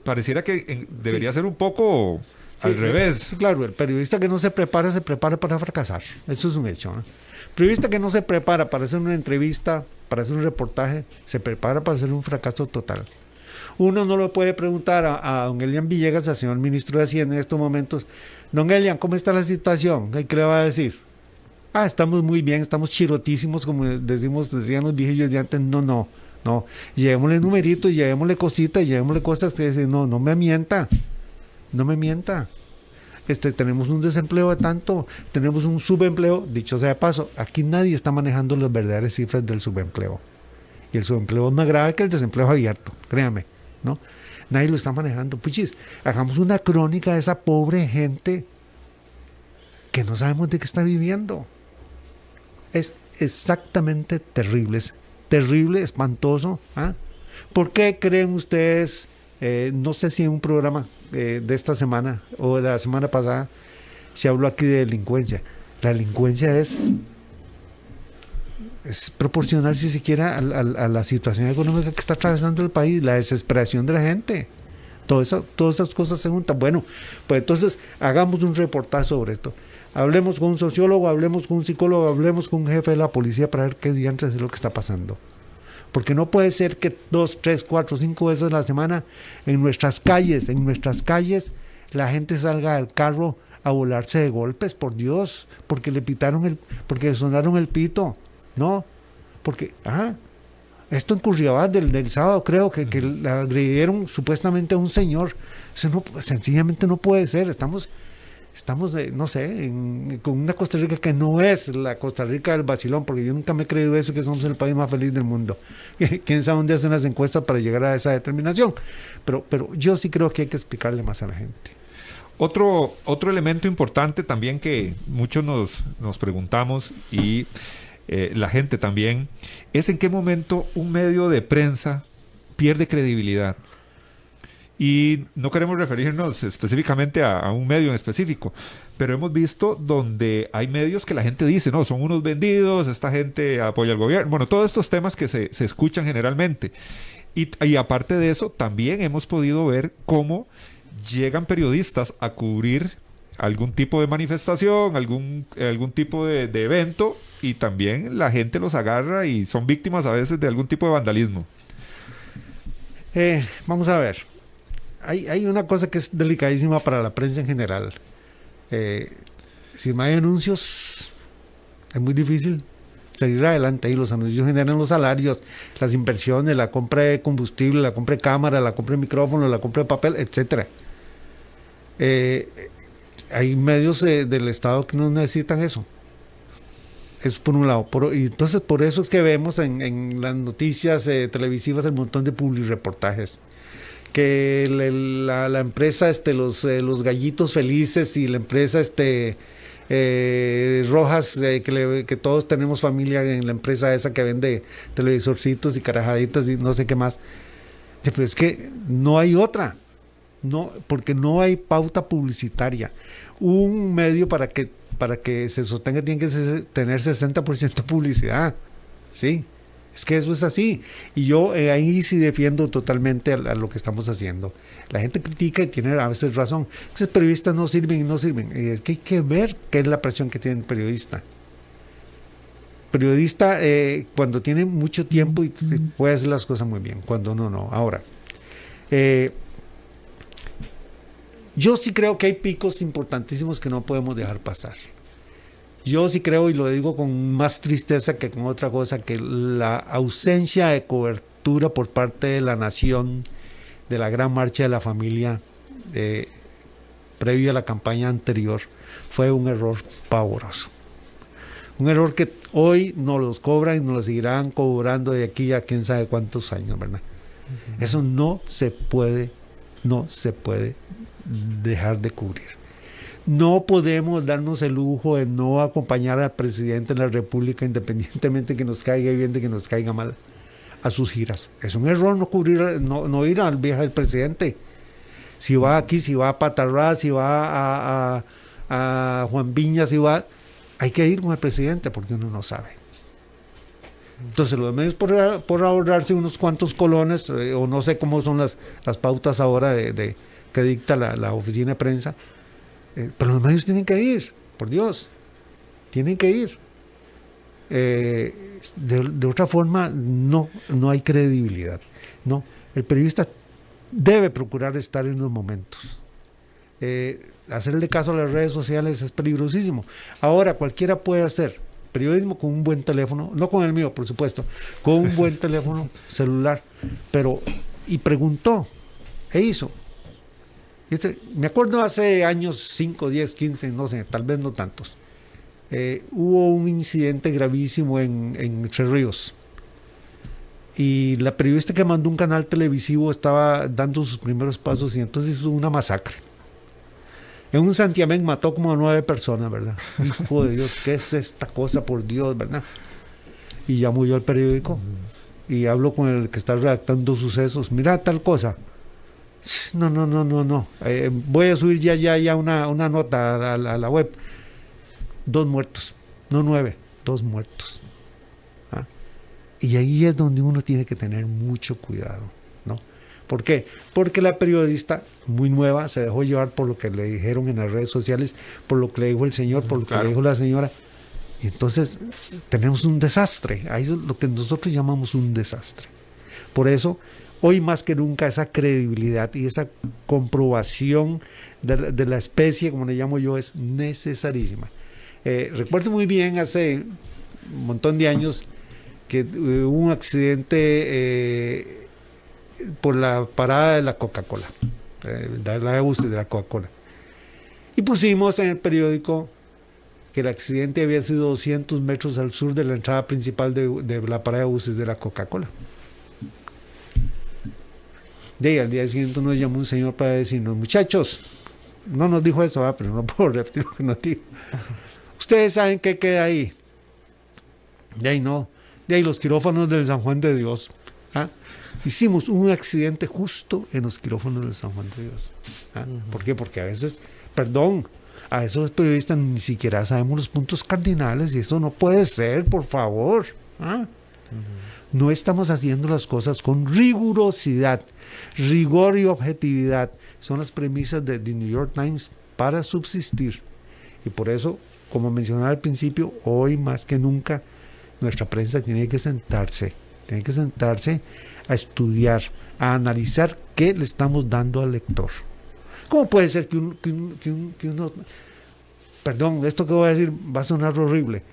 Pareciera que debería ser un poco al revés. Sí, claro, el periodista que no se prepara para fracasar. Eso es un hecho. El periodista que no se prepara para hacer una entrevista, para hacer un reportaje, se prepara para hacer un fracaso total. Uno no lo puede preguntar a don Elian Villegas, al señor ministro de Hacienda en estos momentos, don Elian, ¿cómo está la situación? ¿Qué le va a decir? Estamos muy bien, estamos chirotísimos, como decían los viejillos de antes. No, llevémosle numeritos, llevémosle cositas, llevémosle cosas que dicen, no me mienta. Tenemos un desempleo de tanto, tenemos un subempleo, dicho sea de paso, aquí nadie está manejando las verdaderas cifras del subempleo. Y el subempleo es más grave que el desempleo abierto, créanme, ¿no? Nadie lo está manejando. Puchis, hagamos una crónica de esa pobre gente que no sabemos de qué está viviendo. Es exactamente terrible, es terrible, espantoso. ¿Por qué creen ustedes, no sé si en un programa de esta semana o de la semana pasada, se habló aquí de delincuencia? La delincuencia es proporcional, si se quiere, a la situación económica que está atravesando el país, la desesperación de la gente. Todas esas cosas se juntan. Bueno, pues entonces hagamos un reportaje sobre esto. Hablemos con un sociólogo, hablemos con un psicólogo, hablemos con un jefe de la policía para ver qué diantres es lo que está pasando. Porque no puede ser que 2, 3, 4, 5 veces a la semana en nuestras calles, la gente salga del carro a volarse de golpes, por Dios, porque porque le sonaron el pito, ¿no? Porque, esto en Curriabat del sábado, creo que le agredieron supuestamente a un señor. Eso sencillamente no puede ser. Estamos no sé, con una Costa Rica que no es la Costa Rica del vacilón, porque yo nunca me he creído eso, que somos el país más feliz del mundo. Quién sabe dónde hacen las encuestas para llegar a esa determinación. Pero yo sí creo que hay que explicarle más a la gente. Otro elemento importante también que muchos nos preguntamos, y la gente también, es en qué momento un medio de prensa pierde credibilidad. Y no queremos referirnos específicamente a un medio en específico, pero hemos visto donde hay medios que la gente dice, no, son unos vendidos, esta gente apoya al gobierno. Bueno, todos estos temas que se escuchan generalmente. Y aparte de eso, también hemos podido ver cómo llegan periodistas a cubrir algún tipo de manifestación, algún tipo de evento, y también la gente los agarra y son víctimas a veces de algún tipo de vandalismo. Vamos a ver. Hay una cosa que es delicadísima para la prensa en general. Si no hay anuncios, es muy difícil salir adelante. Y los anuncios generan los salarios, las inversiones, la compra de combustible, la compra de cámara, la compra de micrófono, la compra de papel, etcétera. Hay medios del Estado que no necesitan eso. Eso por un lado. Y entonces por eso es que vemos en las noticias televisivas el montón de publireportajes. Que la empresa, los gallitos felices, y la empresa Rojas, que todos tenemos familia en la empresa esa que vende televisorcitos y carajaditas y no sé qué más. Pero es que no hay otra. No, porque no hay pauta publicitaria. Un medio para que se sostenga tiene que tener 60% publicidad. Sí. Es que eso es así. Y yo ahí sí defiendo totalmente a lo que estamos haciendo. La gente critica y tiene a veces razón. Esos periodistas no sirven y no sirven. Es que hay que ver qué es la presión que tiene el periodista. Periodista, cuando tiene mucho tiempo y puede hacer las cosas muy bien. Cuando no. Ahora, yo sí creo que hay picos importantísimos que no podemos dejar pasar. Yo sí creo, y lo digo con más tristeza que con otra cosa, que la ausencia de cobertura por parte de la nación de la gran marcha de la familia previo a la campaña anterior fue un error pavoroso. Un error que hoy nos los cobran y nos lo seguirán cobrando de aquí a quién sabe cuántos años, ¿verdad? Uh-huh. Eso no se puede dejar de cubrir. No podemos darnos el lujo de no acompañar al presidente de la República, independientemente de que nos caiga bien, de que nos caiga mal, a sus giras. Es un error no ir al viaje del presidente. Si va aquí, si va a Patarrá, si va a Juan Viña, hay que ir con el presidente porque uno no sabe. Entonces los medios por ahorrarse unos cuantos colones, o no sé cómo son las pautas ahora que dicta la oficina de prensa, pero los medios tienen que ir, por Dios, tienen que ir. De otra forma no hay credibilidad. No, el periodista debe procurar estar en los momentos. Hacerle caso a las redes sociales es peligrosísimo. Ahora cualquiera puede hacer periodismo con un buen teléfono, no con el mío, por supuesto, con un buen teléfono celular, y preguntó e hizo. Me acuerdo hace años, 5, 10, 15, no sé, tal vez no tantos. Hubo un incidente gravísimo en Entre Ríos. Y la periodista que mandó un canal televisivo estaba dando sus primeros pasos y entonces hizo una masacre. En un santiamén mató como a 9 personas, ¿verdad? Hijo de Dios, ¿qué es esta cosa, por Dios, verdad? Y ya murió el periódico. y hablo con el que está redactando sucesos, mira tal cosa. No. Voy a subir ya una nota a la web. 2 muertos, no 9, 2 muertos. ¿Ah? Y ahí es donde uno tiene que tener mucho cuidado, ¿no? ¿Por qué? Porque la periodista, muy nueva, se dejó llevar por lo que le dijeron en las redes sociales, por lo que le dijo el señor, por lo que le dijo la señora. Y entonces tenemos un desastre. Ahí es lo que nosotros llamamos un desastre. Por eso, hoy más que nunca, esa credibilidad y esa comprobación de la especie, como le llamo yo, es necesarísima. Recuerdo muy bien, hace un montón de años, que hubo un accidente por la parada de la Coca-Cola, de la buses de la Coca-Cola. Y pusimos en el periódico que el accidente había sido 200 metros al sur de la entrada principal de la parada de buses de la Coca-Cola. De ahí, al día siguiente nos llamó un señor para decirnos, muchachos, no nos dijo eso, pero no puedo repetir lo que nos dijo. Ustedes saben qué queda ahí. De ahí no. De ahí los quirófanos del San Juan de Dios. ¿Ah? Hicimos un accidente justo en los quirófanos del San Juan de Dios. ¿Ah? ¿Por qué? Porque a veces, a veces los periodistas ni siquiera sabemos los puntos cardinales y eso no puede ser, por favor. ¿Ah? No estamos haciendo las cosas con rigurosidad, rigor y objetividad. Son las premisas de The New York Times para subsistir. Y por eso, como mencionaba al principio, hoy más que nunca nuestra prensa tiene que sentarse a estudiar, a analizar qué le estamos dando al lector. ¿Cómo puede ser que uno, perdón, esto que voy a decir va a sonar horrible,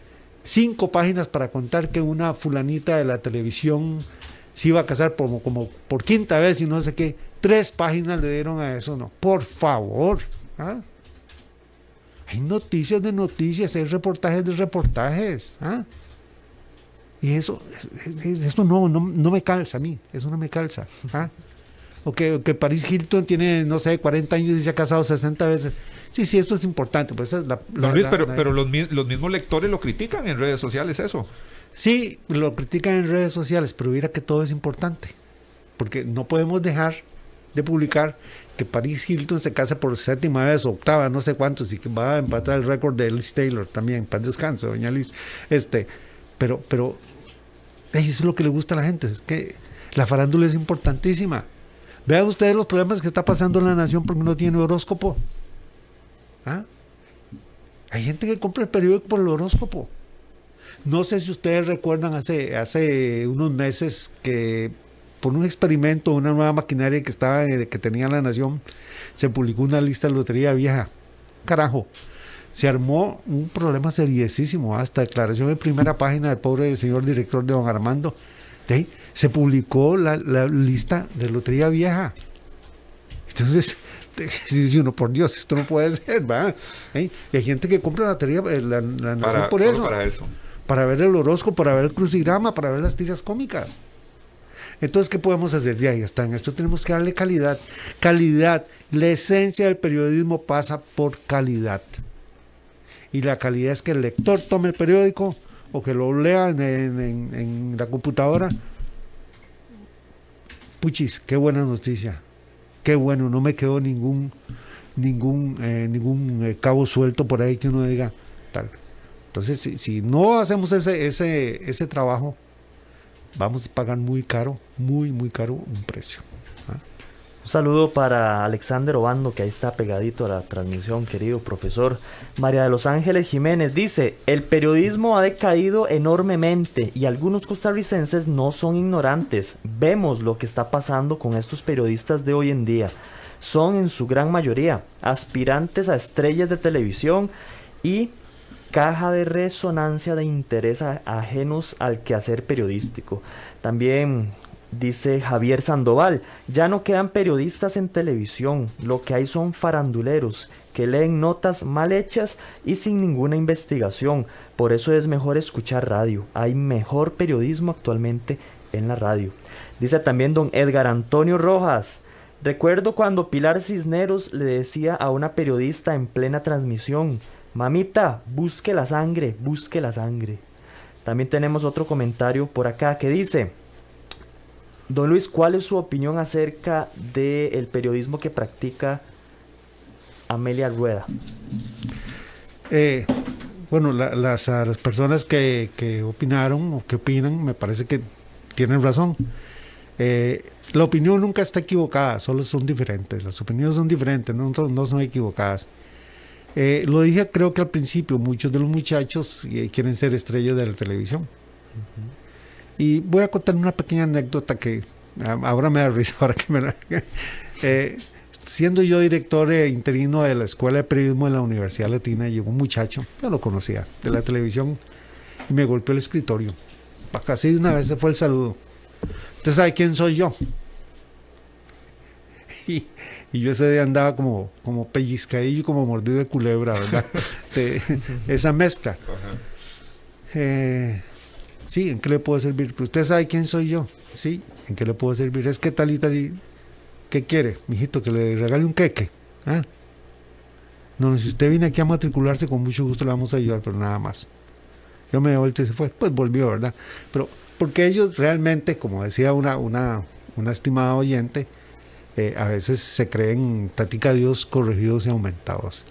5 páginas para contar que una fulanita de la televisión se iba a casar como por 5ª vez y no sé qué, 3 páginas le dieron a eso? No, por favor. ¿Ah? Hay noticias de noticias, hay reportajes de reportajes. ¿Ah? Y eso no me calza a mí, eso no me calza. ¿Ah? O que Paris Hilton tiene, no sé, 40 años y se ha casado 60 veces. Sí, esto es importante. Pues esa es pero los mismos lectores lo critican en redes sociales, eso. Sí, lo critican en redes sociales, pero mira que todo es importante. Porque no podemos dejar de publicar que Paris Hilton se casa por 7ª vez o 8ª, no sé cuántos, y que va a empatar el récord de Liz Taylor también, para descanso, doña Liz. Pero eso es lo que le gusta a la gente, es que la farándula es importantísima. Vean ustedes los problemas que está pasando en la nación porque no tiene horóscopo. ¿Ah? Hay gente que compra el periódico por el horóscopo. No sé si ustedes recuerdan hace unos meses que por un experimento, una nueva maquinaria que tenía la nación, se publicó una lista de lotería vieja. Carajo, se armó un problema seriosísimo, hasta declaración en primera página del pobre señor director de don Armando. De ahí se publicó la lista de lotería vieja. Entonces, dice uno, por Dios, esto no puede ser, ¿va? Y hay gente que compra la lotería nación por eso. Para ver el horóscopo, para ver el crucigrama, para ver las tiras cómicas. Entonces, ¿qué podemos hacer? De ahí está. En esto tenemos que darle calidad. Calidad. La esencia del periodismo pasa por calidad. Y la calidad es que el lector tome el periódico o que lo lea en la computadora. Puchis, qué buena noticia. Qué bueno, no me quedó ningún cabo suelto por ahí que uno diga tal. Entonces, si no hacemos ese trabajo, vamos a pagar muy caro un precio. ¿Ah? Un saludo para Alexander Obando, que ahí está pegadito a la transmisión, querido profesor. María de los Ángeles Jiménez dice: el periodismo ha decaído enormemente y algunos costarricenses no son ignorantes. Vemos lo que está pasando con estos periodistas de hoy en día. Son en su gran mayoría aspirantes a estrellas de televisión y caja de resonancia de interés ajenos al quehacer periodístico. También dice Javier Sandoval: ya no quedan periodistas en televisión, lo que hay son faranduleros que leen notas mal hechas y sin ninguna investigación. Por eso es mejor escuchar radio. Hay mejor periodismo actualmente en la radio. Dice también don Edgar Antonio Rojas: recuerdo cuando Pilar Cisneros le decía a una periodista en plena transmisión: mamita, busque la sangre, busque la sangre. También tenemos otro comentario por acá que dice: Don Luis, ¿cuál es su opinión acerca del periodismo que practica Amelia Rueda? Bueno, a las personas que opinaron o que opinan, me parece que tienen razón. La opinión nunca está equivocada, solo son diferentes. Las opiniones son diferentes, no son equivocadas. Lo dije creo que al principio, muchos de los muchachos quieren ser estrellas de la televisión. Y voy a contar una pequeña anécdota que ahora me da risa, ahora que siendo yo director interino de la Escuela de Periodismo de la Universidad Latina, llegó un muchacho, yo lo conocía, de la televisión, y me golpeó el escritorio. Casi una vez se fue el saludo. ¿Usted sabe quién soy yo? Y yo ese día andaba como pellizcadillo y como mordido de culebra, ¿verdad? Esa mezcla. Sí, ¿en qué le puedo servir? ¿Usted sabe quién soy yo? Sí, ¿en qué le puedo servir? Es que tal y tal y... ¿Qué quiere, mijito? Que le regale un queque. ¿Ah? No, si usted viene aquí a matricularse, con mucho gusto le vamos a ayudar, pero nada más. Yo me volteé y se fue, pues volvió, ¿verdad? Pero porque ellos realmente, como decía una estimada oyente, a veces se creen tatica Dios corregidos y aumentados.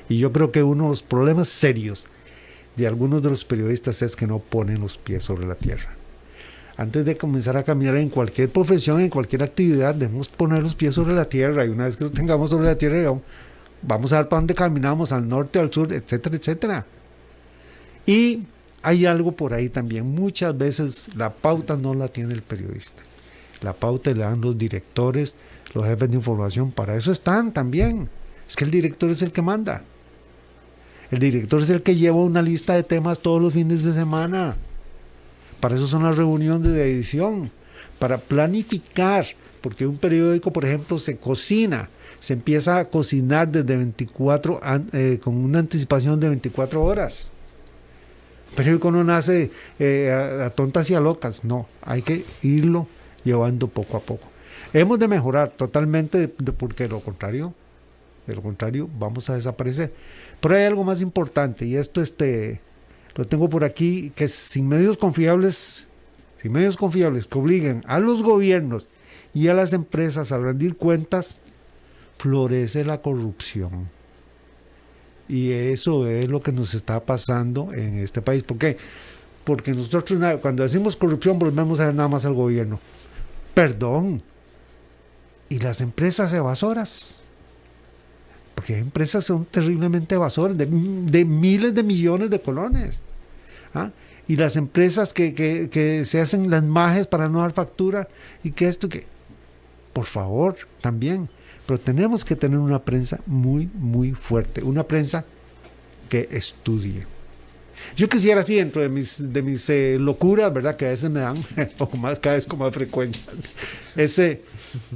Y yo creo que uno de los problemas serios de algunos de los periodistas es que no ponen los pies sobre la tierra. Antes de comenzar a caminar en cualquier profesión, en cualquier actividad, debemos poner los pies sobre la tierra, y una vez que los tengamos sobre la tierra, digamos, vamos a ver para dónde caminamos, al norte, al sur, etcétera, etcétera. Y hay algo por ahí también. Muchas veces la pauta no la tiene el periodista. La pauta la dan los directores, los jefes de información. Para eso están también. Es que el director es el que manda. El director es el que lleva una lista de temas todos los fines de semana. Para eso son las reuniones de edición. Para planificar. Porque un periódico, por ejemplo, se cocina. Se empieza a cocinar desde 24, con una anticipación de 24 horas. El periódico no nace a tontas y a locas. No, hay que irlo llevando poco a poco. Hemos de mejorar totalmente, porque de lo contrario vamos a desaparecer. Pero hay algo más importante, y esto lo tengo por aquí, que sin medios confiables que obliguen a los gobiernos y a las empresas a rendir cuentas, florece la corrupción. Y eso es lo que nos está pasando en este país. ¿Por qué? Porque nosotros cuando decimos corrupción volvemos a ver nada más al gobierno. Perdón. Y las empresas evasoras. Porque hay empresas que son terriblemente evasoras, de miles de millones de colones. ¿Ah? Y las empresas que se hacen las majes para no dar factura, y que esto que... Por favor, también. Pero tenemos que tener una prensa muy, muy fuerte. Una prensa que estudie. Yo quisiera, así, dentro de mis locuras, ¿verdad? Que a veces me dan, o más, cada vez con más frecuencia.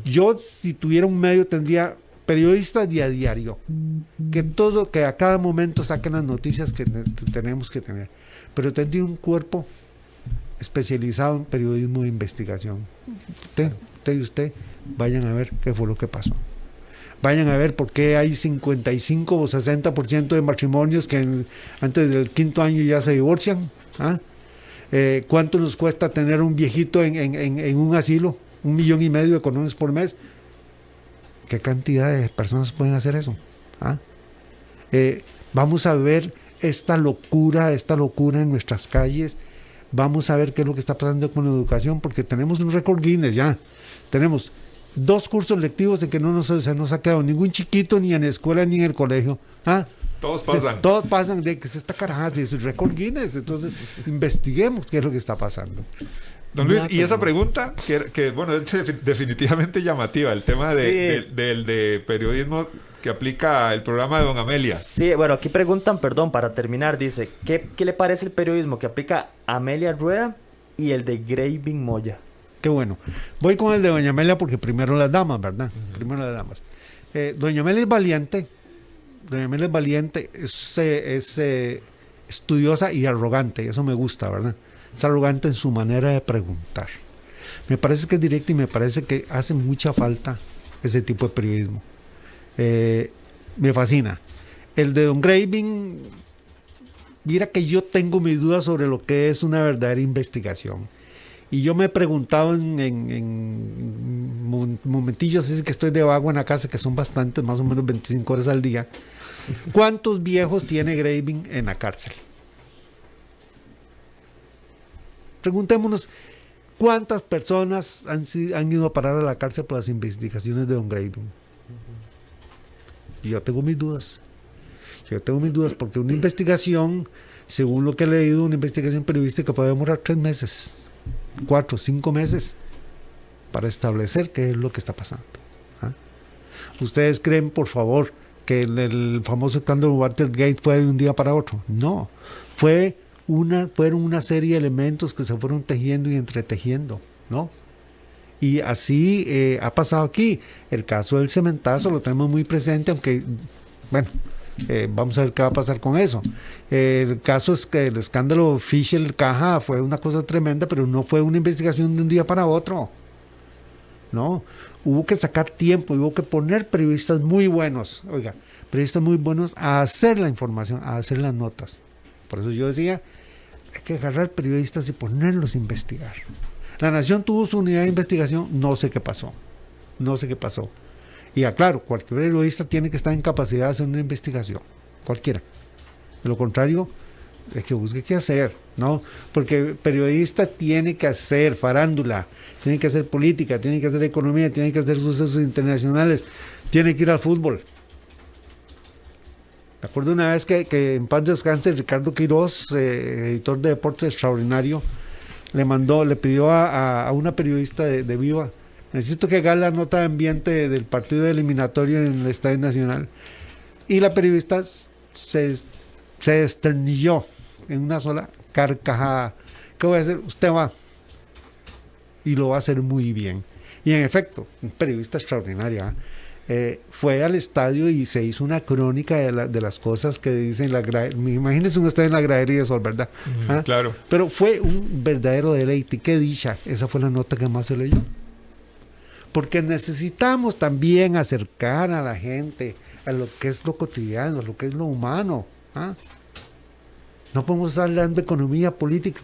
Yo, si tuviera un medio, tendría periodistas de a diario. Que a cada momento saquen las noticias que tenemos que tener. Pero tendría un cuerpo especializado en periodismo de investigación. Usted, vayan a ver qué fue lo que pasó. Vayan a ver por qué hay 55 o 60% de matrimonios que antes del 5º año ya se divorcian. ¿Ah? ¿Cuánto nos cuesta tener un viejito en un asilo? 1,5 millones de colones por mes. ¿Qué cantidad de personas pueden hacer eso? ¿Ah? Vamos a ver esta locura en nuestras calles. Vamos a ver qué es lo que está pasando con la educación, porque tenemos un récord Guinness ya. Tenemos 2 cursos lectivos en que se nos ha quedado ningún chiquito, ni en la escuela ni en el colegio. ¿Ah? Todos pasan. Todos pasan. ¿De qué es esta caraja? Es el récord Guinness. Entonces, investiguemos qué es lo que está pasando. Don Luis, y esa pregunta, que bueno, es definitivamente llamativa, el tema de periodismo que aplica el programa de Don Amelia. Sí, bueno, aquí preguntan, perdón, para terminar, dice, ¿qué le parece el periodismo que aplica Amelia Rueda y el de Graving Moya? Qué bueno. Voy con el de Doña Amelia porque primero las damas, ¿verdad? Uh-huh. Primero las damas. Doña Amelia es valiente. Doña Amelia es valiente, es estudiosa y arrogante. Eso me gusta, ¿verdad? Es arrogante en su manera de preguntar. Me parece que es directa y me parece que hace mucha falta ese tipo de periodismo. Me fascina. El de Don Graving, mira que yo tengo mis dudas sobre lo que es una verdadera investigación. Y yo me he preguntado en momentillos, así que estoy de vago en la casa, que son bastantes, más o menos 25 horas al día, ¿cuántos viejos tiene Graving en la cárcel? Preguntémonos, ¿cuántas personas han ido a parar a la cárcel por las investigaciones de don Graving? Y yo tengo mis dudas. Porque una investigación, según lo que he leído, una investigación periodística puede demorar 3 meses, 4, 5 meses para establecer qué es lo que está pasando. ¿Ah? ¿Ustedes creen, por favor, que el famoso escándalo Watergate fue de un día para otro? No, fueron una serie de elementos que se fueron tejiendo y entretejiendo, ¿no? Y así ha pasado aquí. El caso del cementazo lo tenemos muy presente, aunque, bueno, vamos a ver qué va a pasar con eso. El caso es que el escándalo Fisher Caja fue una cosa tremenda, pero no fue una investigación de un día para otro. No, hubo que sacar tiempo, hubo que poner periodistas muy buenos, a hacer la información, a hacer las notas. Por eso yo decía, hay que agarrar periodistas y ponerlos a investigar. La Nación tuvo su unidad de investigación, no sé qué pasó. Y aclaro, cualquier periodista tiene que estar en capacidad de hacer una investigación, cualquiera. De lo contrario, es que busque qué hacer, ¿no? Porque periodista tiene que hacer farándula, tiene que hacer política, tiene que hacer economía, tiene que hacer sucesos internacionales, tiene que ir al fútbol. Me acuerdo una vez que en paz descanse Ricardo Quiroz, editor de deportes extraordinario, le pidió a una periodista de Viva: necesito que haga la nota de ambiente del partido eliminatorio en el Estadio Nacional. Y la periodista se desternilló en una sola carcajada. ¿Qué voy a hacer? Usted va. Y lo va a hacer muy bien. Y en efecto, un periodista extraordinaria, fue al estadio y se hizo una crónica de las cosas que dicen imagínense un estadio en la gradería de Sol, ¿verdad? Claro. Pero fue un verdadero deleite. Qué dicha. Esa fue la nota que más se leyó. Porque necesitamos también acercar a la gente a lo que es lo cotidiano, a lo que es lo humano. ¿Ah? No podemos estar hablando de economía política,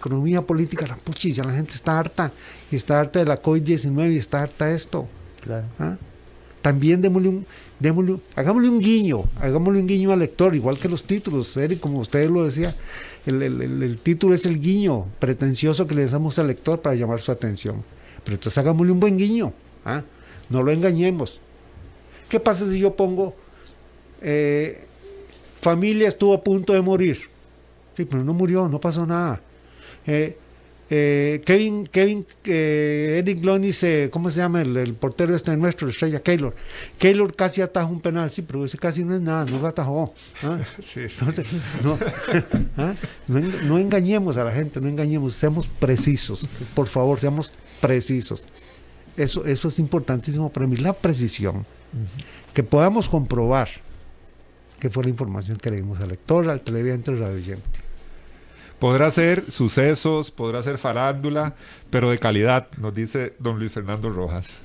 la puchilla, la gente está harta, y está harta de la COVID-19 y está harta de esto. Claro. ¿Ah? También hagámosle un guiño al lector, igual que los títulos, Eric, como usted lo decía, el título es el guiño pretencioso que le damos al lector para llamar su atención. Pero entonces hagámosle un buen guiño. ¿Ah? No lo engañemos. ¿Qué pasa si yo pongo familia estuvo a punto de morir? Sí, pero no murió, no pasó nada. Eric Lonis, ¿cómo se llama el portero nuestro, estrella? Keylor casi atajó un penal, sí, pero ese casi no es nada, no lo atajó. ¿Ah? Sí. Entonces, no engañemos a la gente, seamos precisos, por favor, seamos precisos. Eso es importantísimo para mí, la precisión. Que podamos comprobar que fue la información que le dimos al lector, al televidente, al radioyente. Podrá ser sucesos, podrá ser farándula, pero de calidad, nos dice don Luis Fernando Rojas.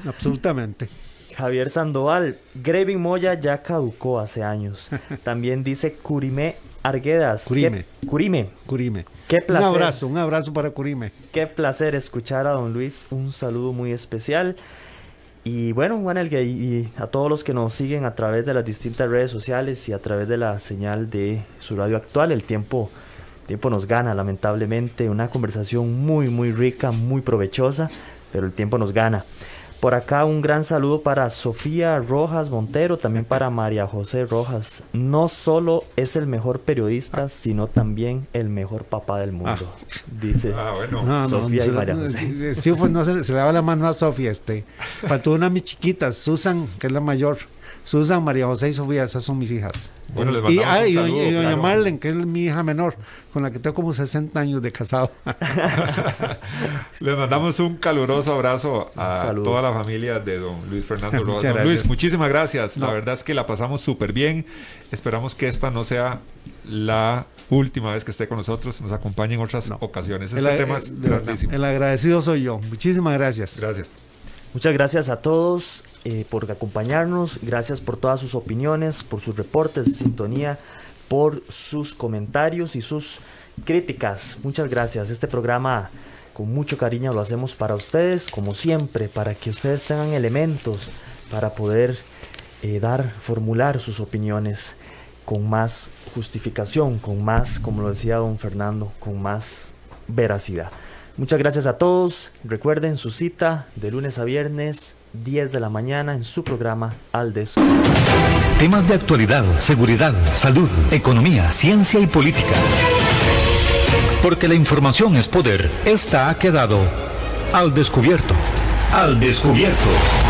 Absolutamente. Javier Sandoval, Graving Moya ya caducó hace años. También dice Curime Arguedas. Curime. Qué placer. Un abrazo para Curime. Qué placer escuchar a don Luis. Un saludo muy especial. Y bueno, Juan Elgue, y a todos los que nos siguen a través de las distintas redes sociales y a través de la señal de su radio actual, el tiempo nos gana, lamentablemente. Una conversación muy, muy rica, muy provechosa, pero el tiempo nos gana. Por acá un gran saludo para Sofía Rojas Montero, también para María José Rojas. No solo es el mejor periodista, sino también el mejor papá del mundo, dice Sofía y María José. Sí, pues no se le daba la mano a Sofía. Faltó una de mis chiquitas, Susan, que es la mayor. Susan, María José y Sofía, esas son mis hijas. Bueno, les mandamos un saludo, y doña claro. Marlen, que es mi hija menor, con la que tengo como 60 años de casado. Les mandamos un caluroso abrazo a toda la familia de don Luis Fernando Rojas. Don Luis, muchísimas gracias. La verdad es que la pasamos súper bien. Esperamos que esta no sea la última vez que esté con nosotros. Nos acompañe en otras ocasiones. Este tema es grandísimo. El agradecido soy yo. Muchísimas gracias. Gracias. Muchas gracias a todos por acompañarnos. Gracias por todas sus opiniones, por sus reportes de sintonía, por sus comentarios y sus críticas. Muchas gracias. Este programa Con mucho cariño lo hacemos para ustedes, como siempre, para que ustedes tengan elementos para poder formular sus opiniones con más justificación, con más, como lo decía don Fernando, con más veracidad. Muchas gracias a todos. Recuerden su cita de lunes a viernes, 10 de la mañana, en su programa Al Descubierto. Temas de actualidad, seguridad, salud, economía, ciencia y política. Porque la información es poder. Esta ha quedado Al Descubierto. Al Descubierto.